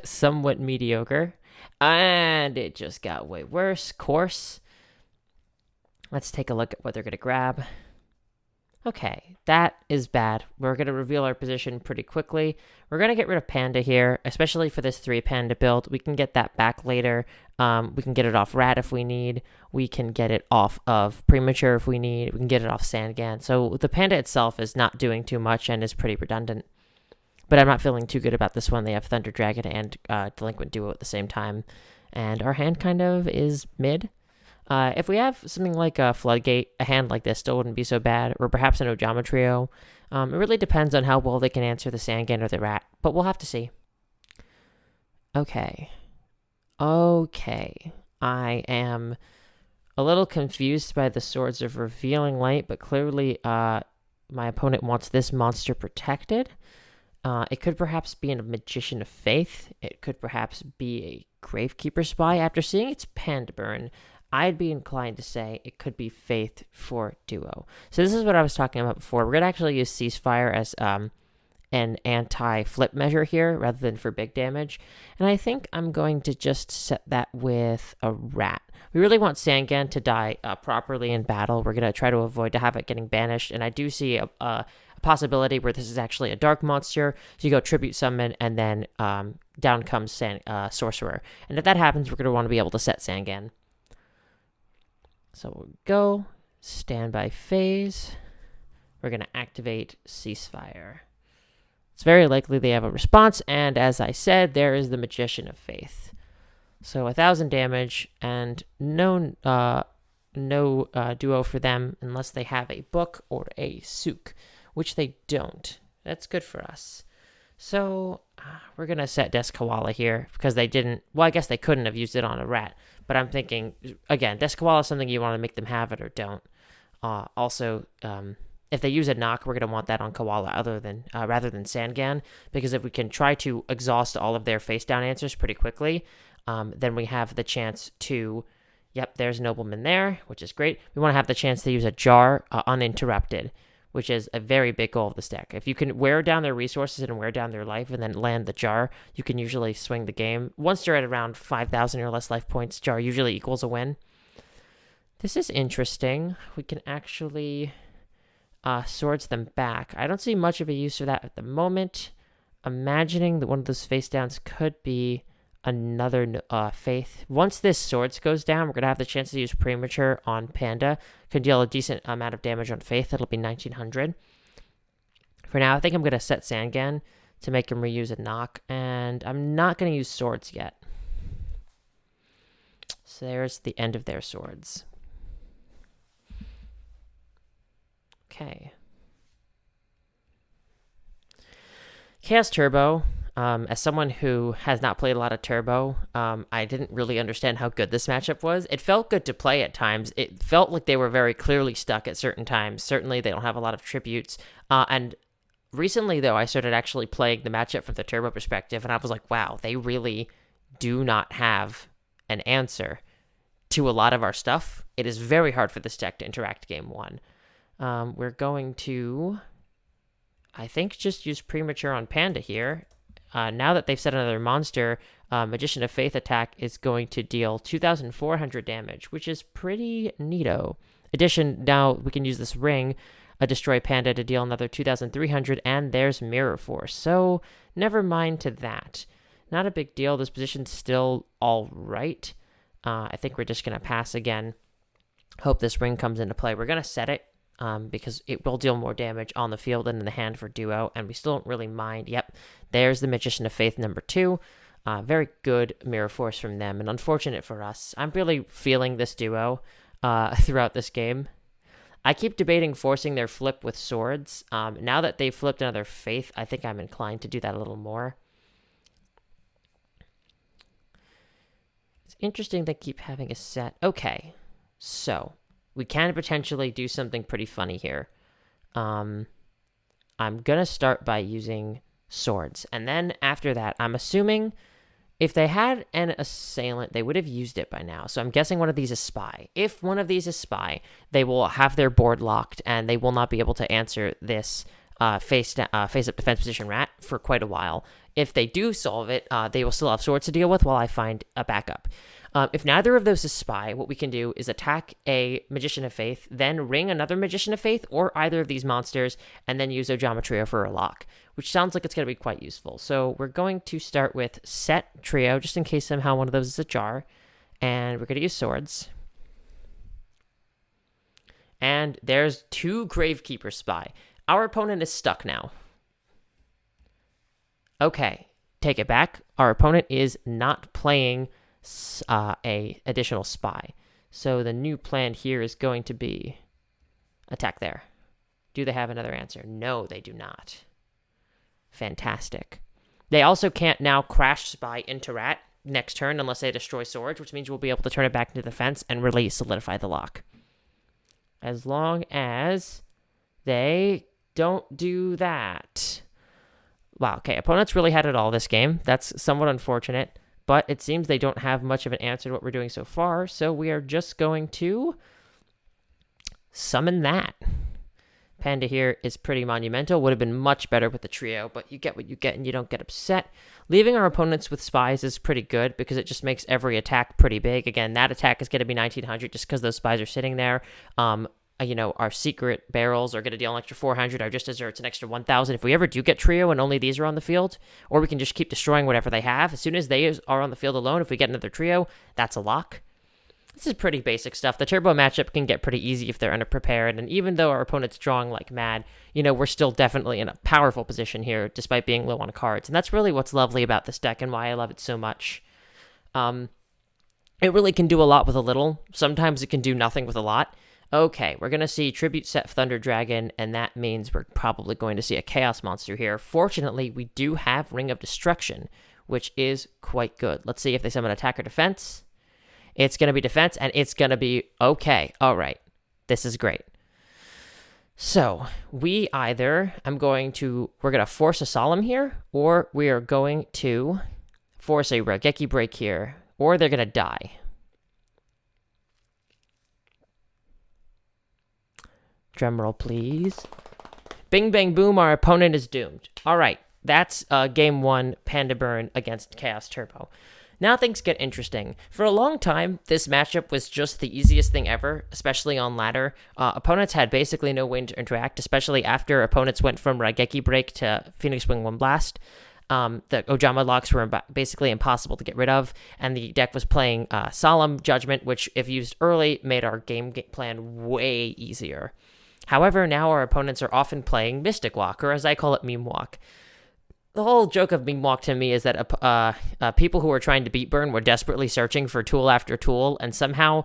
S1: somewhat mediocre. And it just got way worse. Course. Let's take a look at what they're going to grab. Okay, that is bad. We're going to reveal our position pretty quickly. We're going to get rid of Panda here, especially for this 3 Panda build. We can get that back later. We can get it off Rat if we need. We can get it off of Premature if we need. We can get it off Sandgan. So the Panda itself is not doing too much and is pretty redundant. But I'm not feeling too good about this one. They have Thunder Dragon and Delinquent Duo at the same time. And our hand kind of is mid. If we have something like a Floodgate, a hand like this still wouldn't be so bad, or perhaps an Ojama Trio. It really depends on how well they can answer the Sangan or the Rat, but we'll have to see. Okay. I am a little confused by the Swords of Revealing Light, but clearly my opponent wants this monster protected. It could perhaps be a Magician of Faith. It could perhaps be a Gravekeeper Spy. After seeing its Panda burn, I'd be inclined to say it could be Faith for duo. So this is what I was talking about before. We're going to actually use Ceasefire as an anti-flip measure here rather than for big damage. And I think I'm going to just set that with a Rat. We really want Sangan to die properly in battle. We're going to try to avoid to have it getting banished. And I do see a possibility where this is actually a dark monster. So you go Tribute Summon, and then down comes Sorcerer. And if that happens, we're going to want to be able to set Sangan. So we'll go Standby Phase. We're going to activate Ceasefire. It's very likely they have a response, and as I said, there is the Magician of Faith. So 1,000 damage, and no duo for them unless they have a book or a souk, which they don't. That's good for us. So we're going to set Deskawala here because they didn't... Well, I guess they couldn't have used it on a Rat, but I'm thinking, again, Deskawala is something you want to make them have it or don't. Also, if they use a knock, we're going to want that on Koala rather than Sangan, because if we can try to exhaust all of their face-down answers pretty quickly, then we have the chance to... Yep, there's Nobleman there, which is great. We want to have the chance to use a Jar uninterrupted, which is a very big goal of the deck. If you can wear down their resources and wear down their life and then land the Jar, you can usually swing the game. Once you're at around 5,000 or less life points, Jar usually equals a win. This is interesting. We can actually swords them back. I don't see much of a use for that at the moment. Imagining that one of those face downs could be another Faith. Once this swords goes down, we're going to have the chance to use Premature on Panda. Could deal a decent amount of damage on Faith. That'll be 1,900. For now, I think I'm going to set Sangan to make him reuse a knock, and I'm not going to use swords yet. So there's the end of their swords. Okay. Chaos Turbo. As someone who has not played a lot of Turbo, I didn't really understand how good this matchup was. It felt good to play at times. It felt like they were very clearly stuck at certain times. Certainly, they don't have a lot of tributes. And recently, though, I started actually playing the matchup from the Turbo perspective, and I was like, wow, they really do not have an answer to a lot of our stuff. It is very hard for this deck to interact game one. We're going to, I think, just use Premature on Panda here. Now that they've set another monster, Magician of Faith attack is going to deal 2,400 damage, which is pretty neato. Addition, now we can use this ring, Destroy Panda, to deal another 2,300, and there's Mirror Force. So, never mind to that. Not a big deal. This position's still all right. I think we're just going to pass again. Hope this ring comes into play. We're going to set it. Because it will deal more damage on the field and in the hand for duo, and we still don't really mind. Yep, there's the Magician of Faith number 2. Very good Mirror Force from them, and unfortunate for us. I'm really feeling this duo throughout this game. I keep debating forcing their flip with swords. Now that they've flipped another Faith, I think I'm inclined to do that a little more. It's interesting they keep having a set. Okay, so... we can potentially do something pretty funny here. I'm going to start by using swords. And then after that, I'm assuming if they had an assailant, they would have used it by now. So I'm guessing one of these is spy. If one of these is spy, they will have their board locked and they will not be able to answer this face-up defense position Rat for quite a while. If they do solve it, they will still have swords to deal with while I find a backup. If neither of those is spy, what we can do is attack a Magician of Faith, then ring another Magician of Faith or either of these monsters, and then use Ojama Trio for a lock, which sounds like it's going to be quite useful. So we're going to start with set Trio, just in case somehow one of those is a Jar, and we're going to use swords. And there's 2 Gravekeeper Spy. Our opponent is stuck now. Okay, take it back. Our opponent is not playing a additional spy. So the new plan here is going to be attack there. Do they have another answer? No, they do not. Fantastic. They also can't now crash spy into rat next turn unless they destroy swords, which means we'll be able to turn it back into defense and really solidify the lock. As long as they don't do that. Wow, okay, opponents really had it all this game. That's somewhat unfortunate, but it seems they don't have much of an answer to what we're doing so far, so we are just going to summon that. Panda here is pretty monumental. Would have been much better with the trio, but you get what you get and you don't get upset. Leaving our opponents with spies is pretty good because it just makes every attack pretty big. Again, that attack is going to be 1900 just because those spies are sitting there. Our secret barrels are going to deal an extra 400. Our just desserts an extra 1,000. If we ever do get trio and only these are on the field, or we can just keep destroying whatever they have. As soon as they are on the field alone, if we get another trio, that's a lock. This is pretty basic stuff. The turbo matchup can get pretty easy if they're underprepared, and even though our opponent's drawing like mad, we're still definitely in a powerful position here, despite being low on cards. And that's really what's lovely about this deck and why I love it so much. It really can do a lot with a little. Sometimes it can do nothing with a lot. Okay, we're going to see Tribute Set Thunder Dragon, and that means we're probably going to see a Chaos Monster here. Fortunately, we do have Ring of Destruction, which is quite good. Let's see if they summon Attack or Defense. It's going to be Defense, and it's going to be okay. All right, this is great. So, we're going to force a Solemn here, or we are going to force a Raigeki Break here, or they're going to die. Drumroll, please. Bing, bang, boom, our opponent is doomed. All right, that's game one, Panda Burn against Chaos Turbo. Now things get interesting. For a long time, this matchup was just the easiest thing ever, especially on ladder. Opponents had basically no way to interact, especially after opponents went from Raigeki Break to Phoenix Wing 1 Blast. The Ojama locks were basically impossible to get rid of, and the deck was playing Solemn Judgment, which, if used early, made our game plan way easier. However, now our opponents are often playing Mystic Walk, or as I call it, Meme Walk. The whole joke of Meme Walk to me is that people who are trying to beat Burn were desperately searching for tool after tool, and somehow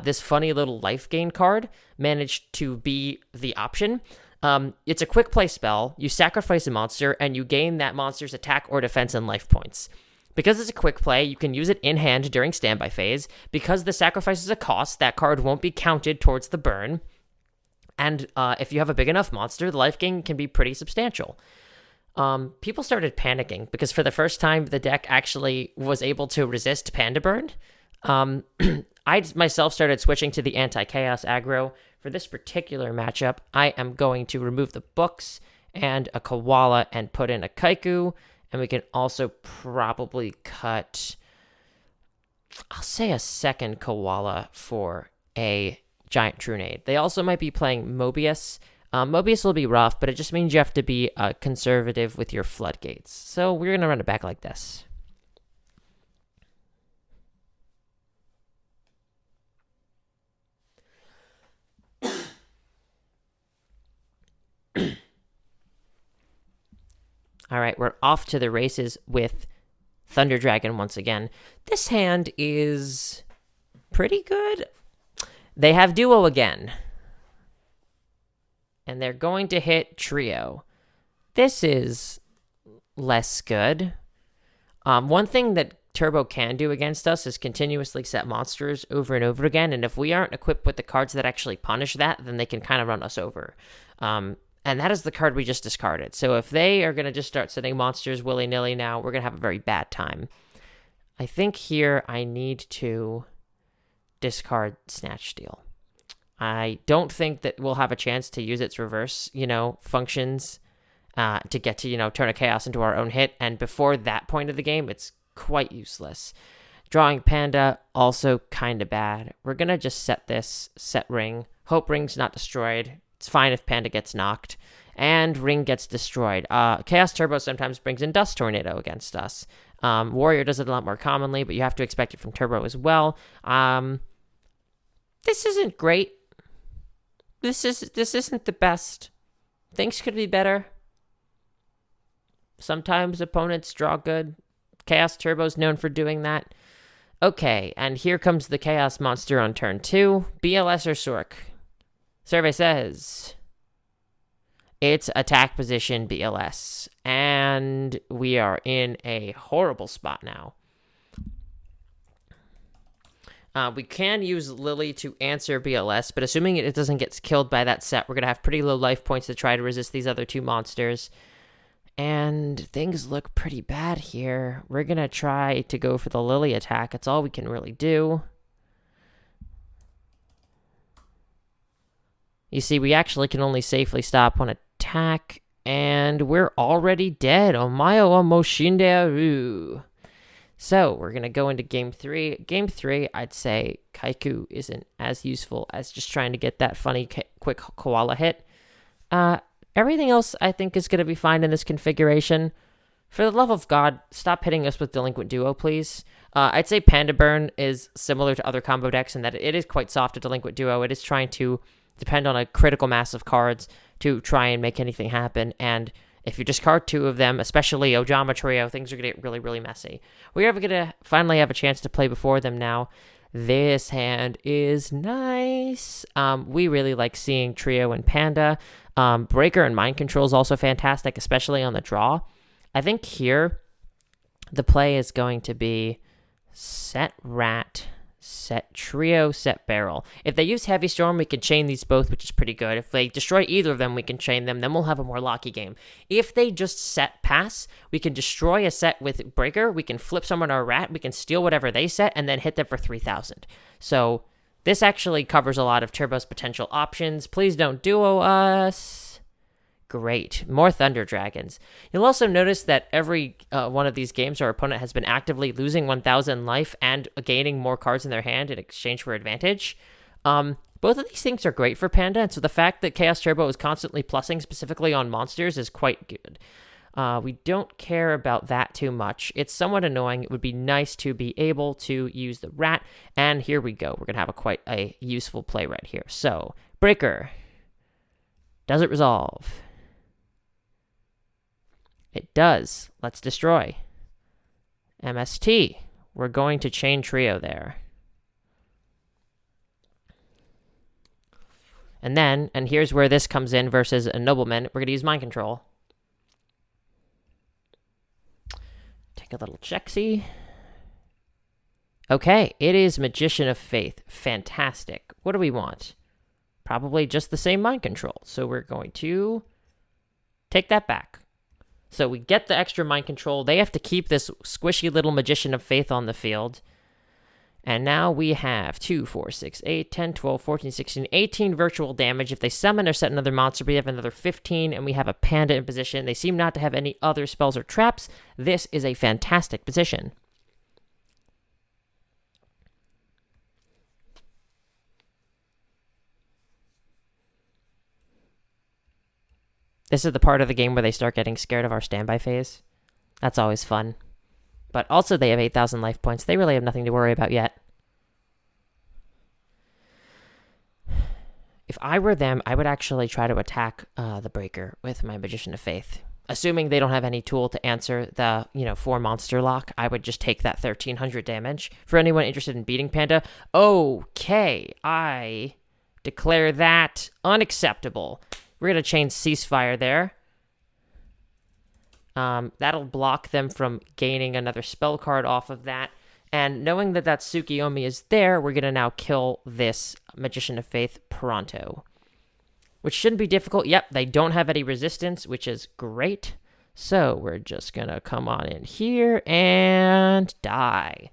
S1: this funny little life gain card managed to be the option. It's a quick play spell. You sacrifice a monster, and you gain that monster's attack or defense and life points. Because it's a quick play, you can use it in hand during standby phase. Because the sacrifice is a cost, that card won't be counted towards the burn. And if you have a big enough monster, the life gain can be pretty substantial. People started panicking because for the first time, the deck actually was able to resist Panda Burn. I myself started switching to the anti-chaos aggro. For this particular matchup, I am going to remove the books and a koala and put in a kaiku. And we can also probably cut, I'll say a second koala for a giant Trunade. They also might be playing Mobius. Mobius will be rough, but it just means you have to be conservative with your floodgates. So we're going to run it back like this. All right, we're off to the races with Thunder Dragon once again. This hand is pretty good. They have Duo again. And they're going to hit Trio. This is less good. One thing that Turbo can do against us is continuously set monsters over and over again, and if we aren't equipped with the cards that actually punish that, then they can kind of run us over. And that is the card we just discarded. So if they are going to just start setting monsters willy-nilly now, we're going to have a very bad time. I think here I need to discard Snatch Steal. I don't think that we'll have a chance to use its reverse, functions to get to, turn a chaos into our own hit. And before that point of the game, it's quite useless. Drawing Panda, also kind of bad. We're going to just set Ring. Hope Ring's not destroyed. It's fine if Panda gets knocked. And Ring gets destroyed. Chaos Turbo sometimes brings in Dust Tornado against us. Warrior does it a lot more commonly, but you have to expect it from Turbo as well. This isn't great. This isn't the best. Things could be better. Sometimes opponents draw good. Chaos Turbo's known for doing that. Okay, and here comes the Chaos Monster on turn 2. BLS or Sork? Survey says it's attack position BLS. And we are in a horrible spot now. We can use Lily to answer BLS, but assuming it doesn't get killed by that set, we're going to have pretty low life points to try to resist these other 2 monsters. And things look pretty bad here. We're going to try to go for the Lily attack. That's all we can really do. You see, we actually can only safely stop one attack, and we're already dead. Omayo wa Moshinderu. So, we're going to go into Game 3. Game 3, I'd say Kaiku isn't as useful as just trying to get that funny, quick koala hit. Everything else, I think, is going to be fine in this configuration. For the love of God, stop hitting us with Delinquent Duo, please. I'd say Panda Burn is similar to other combo decks in that it is quite soft to Delinquent Duo. It is trying to depend on a critical mass of cards to try and make anything happen. And if you discard 2 of them, especially Ojama Trio, things are going to get really, really messy. We are going to finally have a chance to play before them now. This hand is nice. We really like seeing Trio and Panda. Breaker and Mind Control is also fantastic, especially on the draw. I think here the play is going to be set Rat, set Trio, set Barrel. If they use Heavy Storm, we can chain these both, which is pretty good. If they destroy either of them, we can chain them. Then we'll have a more locky game. If they just set Pass, we can destroy a set with Breaker. We can flip someone our Rat. We can steal whatever they set and then hit them for 3,000. So this actually covers a lot of Turbo's potential options. Please don't duo us. Great. More Thunder Dragons. You'll also notice that every one of these games, our opponent has been actively losing 1,000 life and gaining more cards in their hand in exchange for advantage. Both of these things are great for Panda, and so the fact that Chaos Turbo is constantly plussing specifically on monsters is quite good. We don't care about that too much. It's somewhat annoying. It would be nice to be able to use the Rat, and here we go. We're going to have quite a useful play right here. So, Breaker. Does it resolve? It does. Let's destroy. MST. We're going to chain Trio there. And then, and here's where this comes in versus a Nobleman, we're going to use Mind Control. Take a little check-see. Okay, it is Magician of Faith. Fantastic. What do we want? Probably just the same Mind Control. So we're going to take that back. So we get the extra Mind Control. They have to keep this squishy little Magician of Faith on the field. And now we have 2, 4, 6, 8, 10, 12, 14, 16, 18 virtual damage. If they summon or set another monster, we have another 15, and we have a Panda in position. They seem not to have any other spells or traps. This is a fantastic position. This is the part of the game where they start getting scared of our standby phase. That's always fun. But also they have 8,000 life points. They really have nothing to worry about yet. If I were them, I would actually try to attack the Breaker with my Magician of Faith. Assuming they don't have any tool to answer the, 4 monster lock, I would just take that 1,300 damage. For anyone interested in beating Panda, okay, I declare that unacceptable. We're going to chain Ceasefire there. That'll block them from gaining another spell card off of that. And knowing that that Tsukiyomi is there, we're going to now kill this Magician of Faith pronto. Which shouldn't be difficult. Yep, they don't have any resistance, which is great. So we're just going to come on in here and die.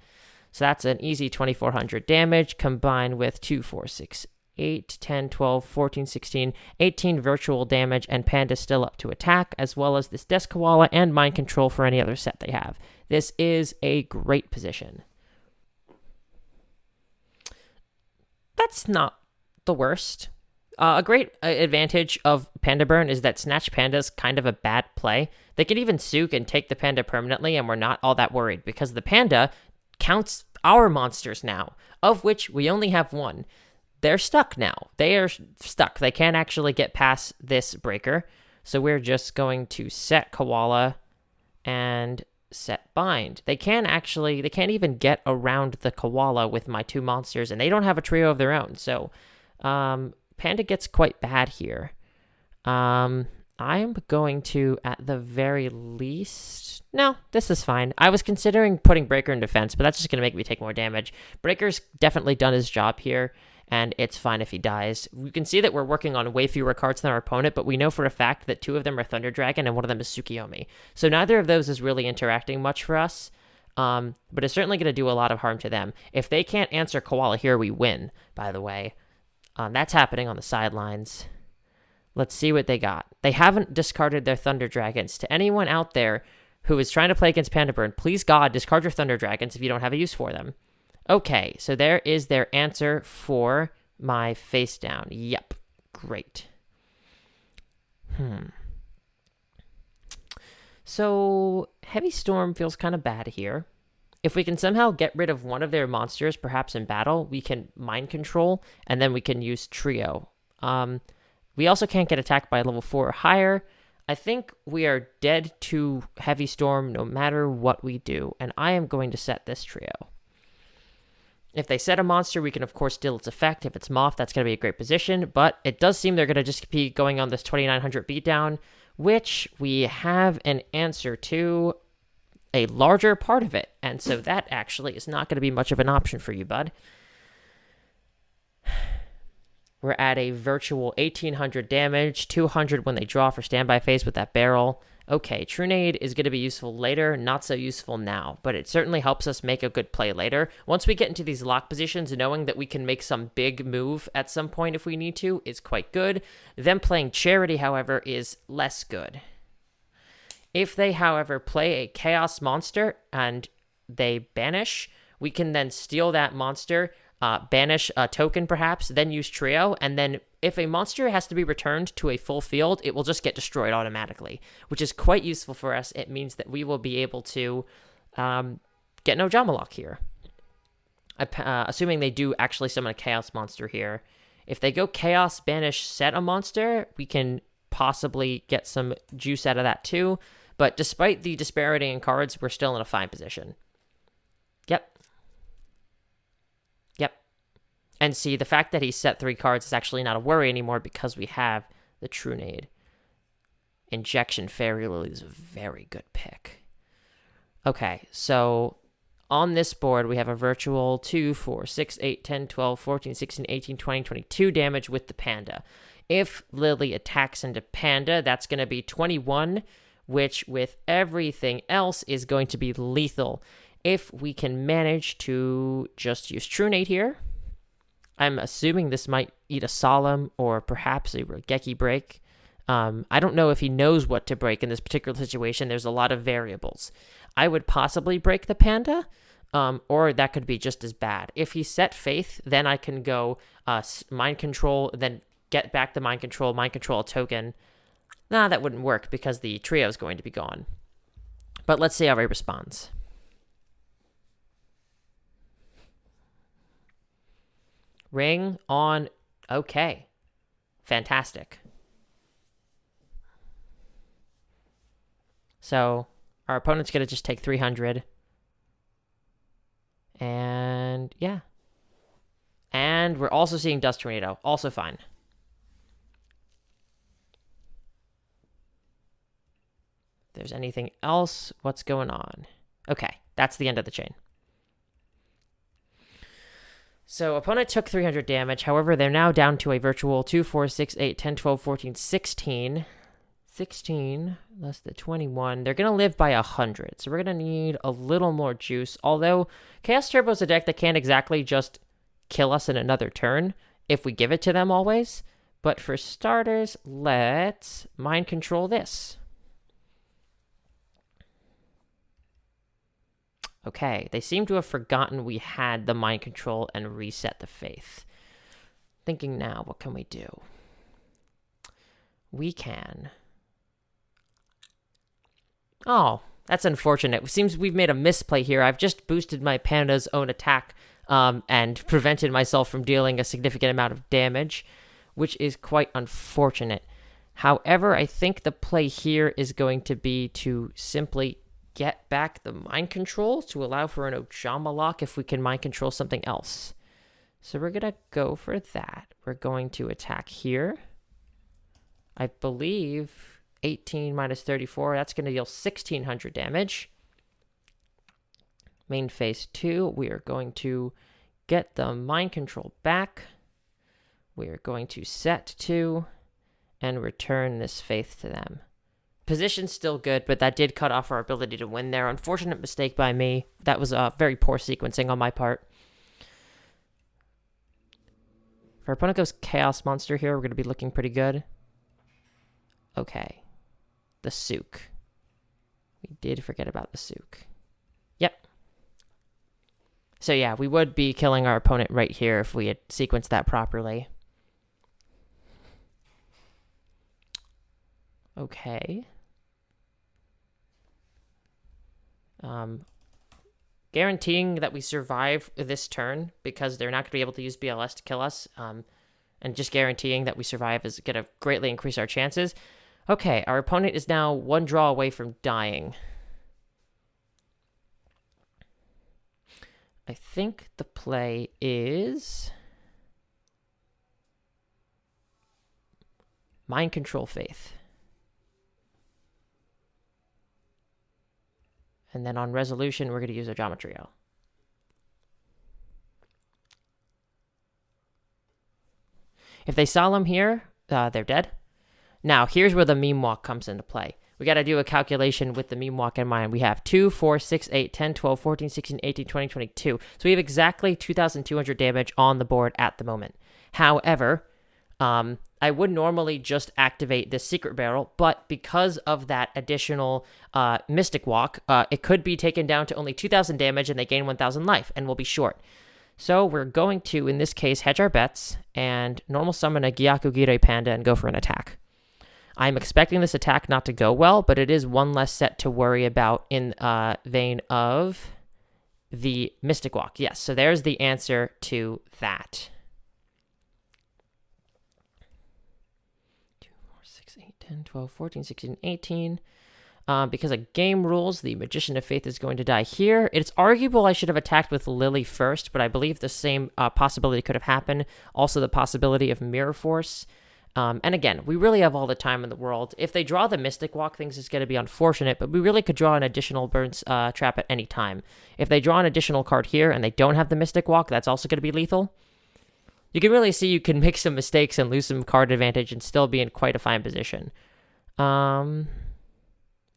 S1: So that's an easy 2,400 damage combined with 2, 4, 6, 8, 10, 12, 14, 16, 18 virtual damage, and Panda's still up to attack, as well as this Desk Koala and Mind Control for any other set they have. This is a great position. That's not the worst. A great advantage of Panda Burn is that Snatch Panda's kind of a bad play. They can even Sook and take the Panda permanently, and we're not all that worried, because the Panda counts our monsters now, of which we only have 1. They're stuck now. They are stuck. They can't actually get past this Breaker. So we're just going to set Koala and set bind. They can't even get around the koala with my 2 monsters, and they don't have a trio of their own. So Panda gets quite bad here. I'm going to, at the very least... No, this is fine. I was considering putting Breaker in defense, but that's just going to make me take more damage. Breaker's definitely done his job here, and it's fine if he dies. You can see that we're working on way fewer cards than our opponent, but we know for a fact that 2 of them are Thunder Dragon and 1 of them is Tsukiyomi. So neither of those is really interacting much for us, but it's certainly going to do a lot of harm to them. If they can't answer Koala here, we win, by the way. That's happening on the sidelines. Let's see what they got. They haven't discarded their Thunder Dragons. To anyone out there who is trying to play against Panda Burn, please God, discard your Thunder Dragons if you don't have a use for them. Okay, so there is their answer for my face down. Yep, great. So Heavy Storm feels kind of bad here. If we can somehow get rid of one of their monsters, perhaps in battle, we can Mind Control, and then we can use Trio. We also can't get attacked by level 4 or higher. I think we are dead to Heavy Storm no matter what we do, and I am going to set this trio. If they set a monster, we can of course steal its effect. If it's Moth, that's going to be a great position, but it does seem they're going to just be going on this 2900 beatdown, which we have an answer to a larger part of it, and so that actually is not going to be much of an option for you, bud. We're at a virtual 1800 damage, 200 when they draw for standby phase with that barrel. Okay, Trunade is going to be useful later, not so useful now, but it certainly helps us make a good play later. Once we get into these lock positions, knowing that we can make some big move at some point if we need to is quite good. Them playing Charity, however, is less good. If they, however, play a Chaos monster and they banish, we can then steal that monster, banish a token perhaps, then use Trio, and then if a monster has to be returned to a full field, it will just get destroyed automatically, which is quite useful for us. It means that we will be able to get no Jamalok here. Assuming they do actually summon a Chaos monster here. If they go Chaos, banish, set a monster, we can possibly get some juice out of that too. But despite the disparity in cards, we're still in a fine position. Yep. And see, the fact that he set 3 cards is actually not a worry anymore because we have the Trunade. Injection Fairy Lily is a very good pick. Okay, so on this board, we have a virtual 2, 4, 6, 8, 10, 12, 14, 16, 18, 20, 22 damage with the Panda. If Lily attacks into Panda, that's going to be 21, which with everything else is going to be lethal. If we can manage to just use Trunade here, I'm assuming this might eat a Solemn or perhaps a Regeki break. I don't know if he knows what to break in this particular situation. There's a lot of variables. I would possibly break the Panda, or that could be just as bad. If he set Faith, then I can go Mind Control, then get back the Mind Control a token. Nah, that wouldn't work because the trio is going to be gone. But let's see how he responds. Ring on. Okay. Fantastic. So our opponent's going to just take 300. And yeah. And we're also seeing Dust Tornado. Also fine. If there's anything else, what's going on? Okay. That's the end of the chain. So opponent took 300 damage. However, they're now down to a virtual 2, 4, 6, 8, 10, 12, 14, 16. 16 less than 21. They're going to live by 100. So we're going to need a little more juice. Although Chaos Turbo is a deck that can't exactly just kill us in another turn if we give it to them always. But for starters, let's Mind Control this. Okay, they seem to have forgotten we had the Mind Control and reset the Faith. Thinking now, what can we do? We can... Oh, that's unfortunate. It seems we've made a misplay here. I've just boosted my Panda's own attack and prevented myself from dealing a significant amount of damage, which is quite unfortunate. However, I think the play here is going to be to simply get back the mind control to allow for an Ojama lock if we can mind control something else. So we're going to go for that. We're going to attack here. I believe 18 minus 34, that's going to deal 1,600 damage. Main phase 2, we are going to get the mind control back. We are going to set 2 and return this faith to them. Position's still good, but that did cut off our ability to win there. Unfortunate mistake by me. That was a very poor sequencing on my part. If our opponent goes Chaos Monster here, we're going to be looking pretty good. Okay. The Sook. We did forget about the Sook. Yep. So yeah, we would be killing our opponent right here if we had sequenced that properly. Okay. Guaranteeing that we survive this turn because they're not going to be able to use BLS to kill us, and just guaranteeing that we survive is going to greatly increase our chances. Okay, our opponent is now 1 draw away from dying. I think the play is Mind Control Faith. And then on resolution, we're going to use a Geometrio. If they Solemn here, they're dead. Now, here's where the Meme Walk comes into play. We got to do a calculation with the Meme Walk in mind. We have 2, 4, 6, 8, 10, 12, 14, 16, 18, 20, 22. So we have exactly 2,200 damage on the board at the moment. However, I would normally just activate this Secret Barrel, but because of that additional Mystic Walk, it could be taken down to only 2,000 damage and they gain 1,000 life and will be short. So we're going to, in this case, hedge our bets and normal summon a Gyakugire Panda and go for an attack. I'm expecting this attack not to go well, but it is one less set to worry about in vein of the Mystic Walk. Yes, so there's the answer to that. 2, 4, 6, 8, 10, 12, 14, 16, 18. Because of game rules, the Magician of Faith is going to die here. It's arguable I should have attacked with Lily first, but I believe the same possibility could have happened. Also the possibility of Mirror Force. And again, we really have all the time in the world. If they draw the Mystic Walk, things is going to be unfortunate, but we really could draw an additional Burns trap at any time. If they draw an additional card here and they don't have the Mystic Walk, that's also going to be lethal. You can really see you can make some mistakes and lose some card advantage and still be in quite a fine position.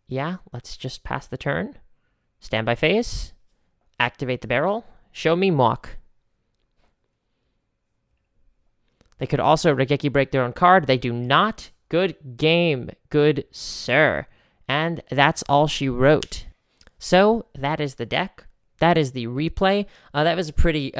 S1: Yeah, let's just pass the turn. Standby phase. Activate the barrel. Show me Walk. They could also Regeki break their own card. They do not. Good game. Good sir. And that's all she wrote. So that is the deck. That is the replay. That was a pretty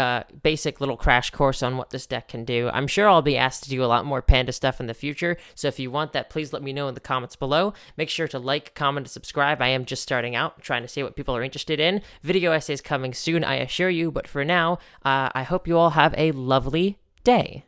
S1: basic little crash course on what this deck can do. I'm sure I'll be asked to do a lot more Panda stuff in the future, so if you want that, please let me know in the comments below. Make sure to like, comment, and subscribe. I am just starting out, trying to see what people are interested in. Video essays coming soon, I assure you, but for now, I hope you all have a lovely day.